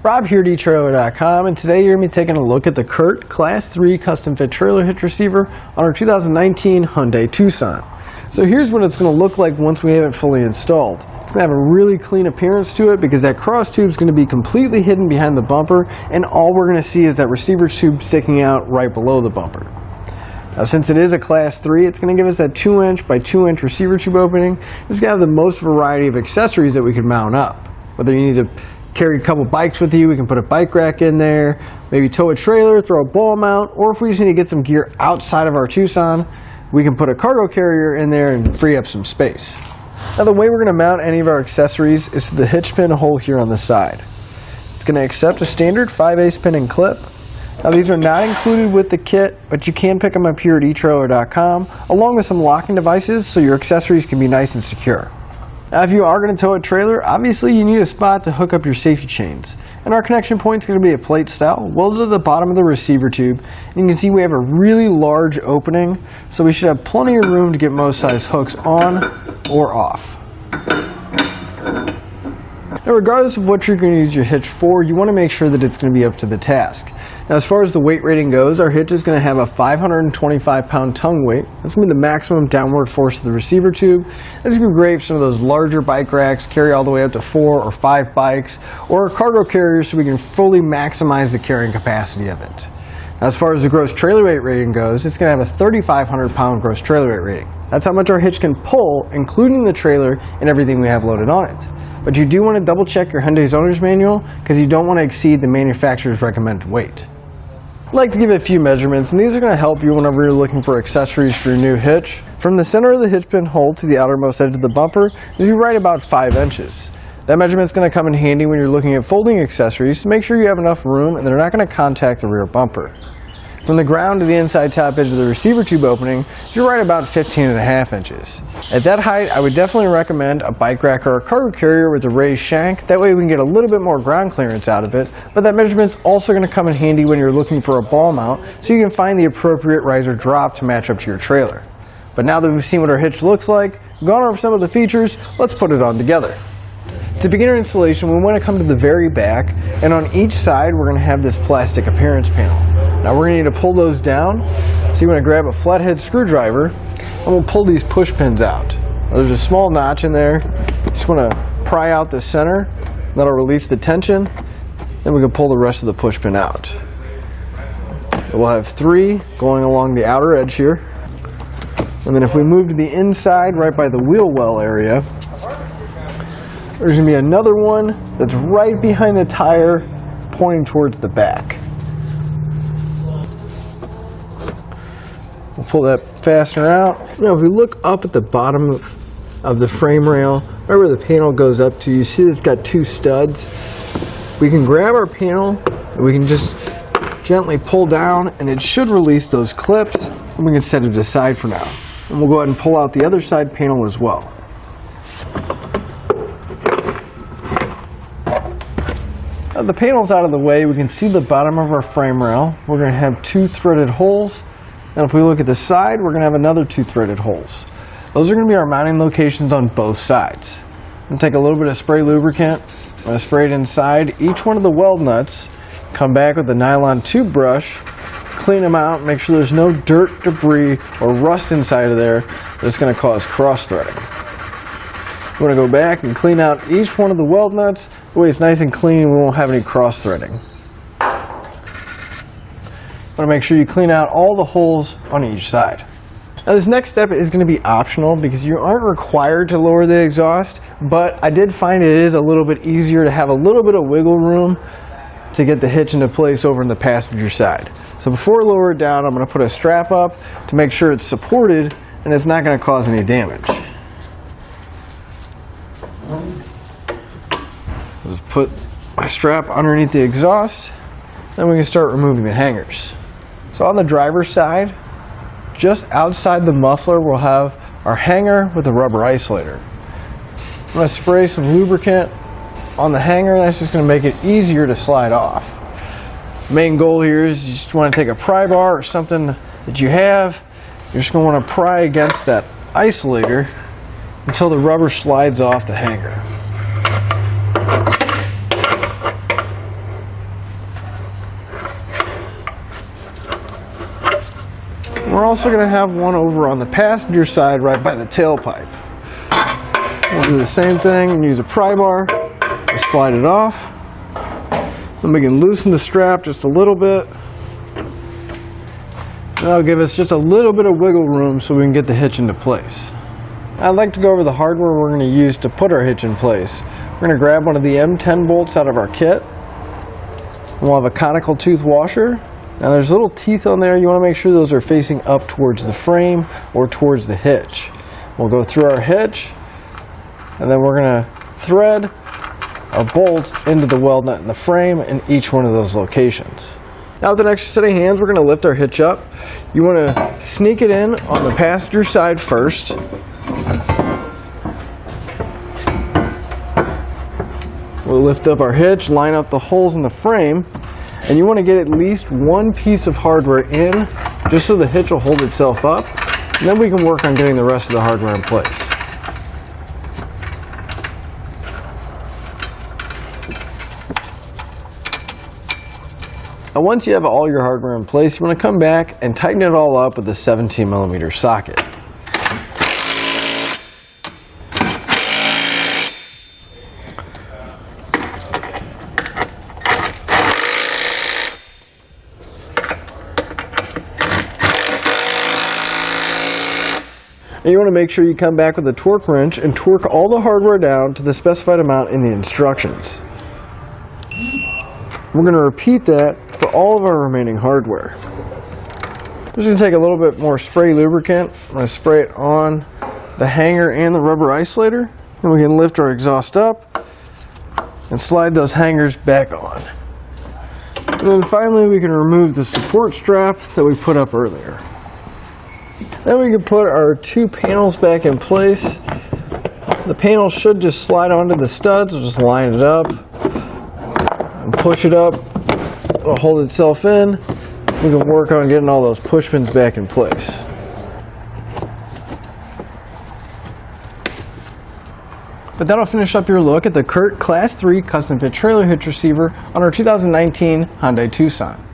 Rob here at etrailer.com, and today you're going to be taking a look at the Curt Class 3 Custom Fit Trailer Hitch Receiver on our 2019 Hyundai Tucson. So here's what it's going to look like once we have it fully installed. It's going to have a really clean appearance to it because that cross tube is going to be completely hidden behind the bumper, and all we're going to see is that receiver tube sticking out right below the bumper. Now, since it is a Class 3, it's going to give us that 2-inch by 2-inch receiver tube opening. It's going to have the most variety of accessories that we can mount up. Whether you need to carry a couple bikes with you, we can put a bike rack in there, maybe tow a trailer, throw a ball mount, or if we just need to get some gear outside of our Tucson, we can put a cargo carrier in there and free up some space. Now, the way we're going to mount any of our accessories is to the hitch pin hole here on the side. It's going to accept a standard 5/8 pin and clip. Now, these are not included with the kit, but you can pick them up here at etrailer.com along with some locking devices so your accessories can be nice and secure. Now, if you are going to tow a trailer, obviously you need a spot to hook up your safety chains. And our connection point is going to be a plate style welded to the bottom of the receiver tube. And you can see we have a really large opening, so we should have plenty of room to get most size hooks on or off. Now, regardless of what you're going to use your hitch for, you want to make sure that it's going to be up to the task. Now, as far as the weight rating goes, our hitch is going to have a 525-pound tongue weight. That's going to be the maximum downward force of the receiver tube. This is going to be great for some of those larger bike racks, carry all the way up to 4 or 5 bikes, or cargo carriers so we can fully maximize the carrying capacity of it. Now, as far as the gross trailer weight rating goes, it's going to have a 3,500-pound gross trailer weight rating. That's how much our hitch can pull, including the trailer and everything we have loaded on it. But you do want to double check your Hyundai's owner's manual because you don't want to exceed the manufacturer's recommended weight. I'd like to give a few measurements, and these are going to help you whenever you're looking for accessories for your new hitch. From the center of the hitch pin hole to the outermost edge of the bumper is right about 5 inches. That measurement is going to come in handy when you're looking at folding accessories to make sure you have enough room and they're not going to contact the rear bumper. From the ground to the inside top edge of the receiver tube opening, you're right about 15.5 inches. At that height, I would definitely recommend a bike rack or a cargo carrier with a raised shank. That way we can get a little bit more ground clearance out of it, but that measurement's also going to come in handy when you're looking for a ball mount so you can find the appropriate riser drop to match up to your trailer. But now that we've seen what our hitch looks like, gone over some of the features, let's put it on together. To begin our installation, we want to come to the very back, and on each side we're going to have this plastic appearance panel. Now we're going to need to pull those down, so you want to grab a flathead screwdriver and we'll pull these push pins out. Now, there's a small notch in there. You just want to pry out the center, that'll release the tension, then we can pull the rest of the push pin out. We'll have 3 going along the outer edge here, and then if we move to the inside right by the wheel well area, there's going to be another one that's right behind the tire pointing towards the back. We'll pull that fastener out. Now, if we look up at the bottom of the frame rail, right where the panel goes up to, you see it's got 2 studs. We can grab our panel and we can just gently pull down and it should release those clips, and we can set it aside for now. And we'll go ahead and pull out the other side panel as well. Now the panel's out of the way, we can see the bottom of our frame rail. We're going to have 2 threaded holes. And if we look at the side, we're going to have another 2 threaded holes. Those are going to be our mounting locations on both sides. I'm going to take a little bit of spray lubricant, I'm going to spray it inside each one of the weld nuts, come back with a nylon tube brush, clean them out, make sure there's no dirt, debris, or rust inside of there that's going to cause cross-threading. We want to go back and clean out each one of the weld nuts. That way it's nice and clean and we won't have any cross-threading. Want to make sure you clean out all the holes on each side. Now, this next step is going to be optional because you aren't required to lower the exhaust, but I did find it is a little bit easier to have a little bit of wiggle room to get the hitch into place over in the passenger side. So before I lower it down, I'm going to put a strap up to make sure it's supported and it's not going to cause any damage. Just put my strap underneath the exhaust, then we can start removing the hangers. So on the driver's side, just outside the muffler, we'll have our hanger with a rubber isolator. I'm going to spray some lubricant on the hanger. That's just going to make it easier to slide off. The main goal here is you just want to take a pry bar or something that you have. You're just going to want to pry against that isolator until the rubber slides off the hanger. We're also going to have one over on the passenger side right by the tailpipe. We'll do the same thing and use a pry bar to slide it off. Then we can loosen the strap just a little bit. That'll give us just a little bit of wiggle room so we can get the hitch into place. I'd like to go over the hardware we're going to use to put our hitch in place. We're going to grab one of the M10 bolts out of our kit. We'll have a conical tooth washer. Now there's little teeth on there. You want to make sure those are facing up towards the frame or towards the hitch. We'll go through our hitch, and then we're going to thread a bolt into the weld nut in the frame in each one of those locations. Now with an extra set of hands, we're going to lift our hitch up. You want to sneak it in on the passenger side first. We'll lift up our hitch, line up the holes in the frame, and you want to get at least one piece of hardware in just so the hitch will hold itself up, and then we can work on getting the rest of the hardware in place. Now once you have all your hardware in place, you want to come back and tighten it all up with a 17mm socket. And you want to make sure you come back with a torque wrench and torque all the hardware down to the specified amount in the instructions. We're going to repeat that for all of our remaining hardware. I'm just going to take a little bit more spray lubricant. I'm going to spray it on the hanger and the rubber isolator. And we can lift our exhaust up and slide those hangers back on. And then finally we can remove the support strap that we put up earlier. Then we can put our two panels back in place. The panel should just slide onto the studs. We'll just line it up and push it up. It'll hold itself in. We can work on getting all those push pins back in place. But that'll finish up your look at the Curt Class 3 Custom Fit Trailer Hitch Receiver on our 2019 Hyundai Tucson.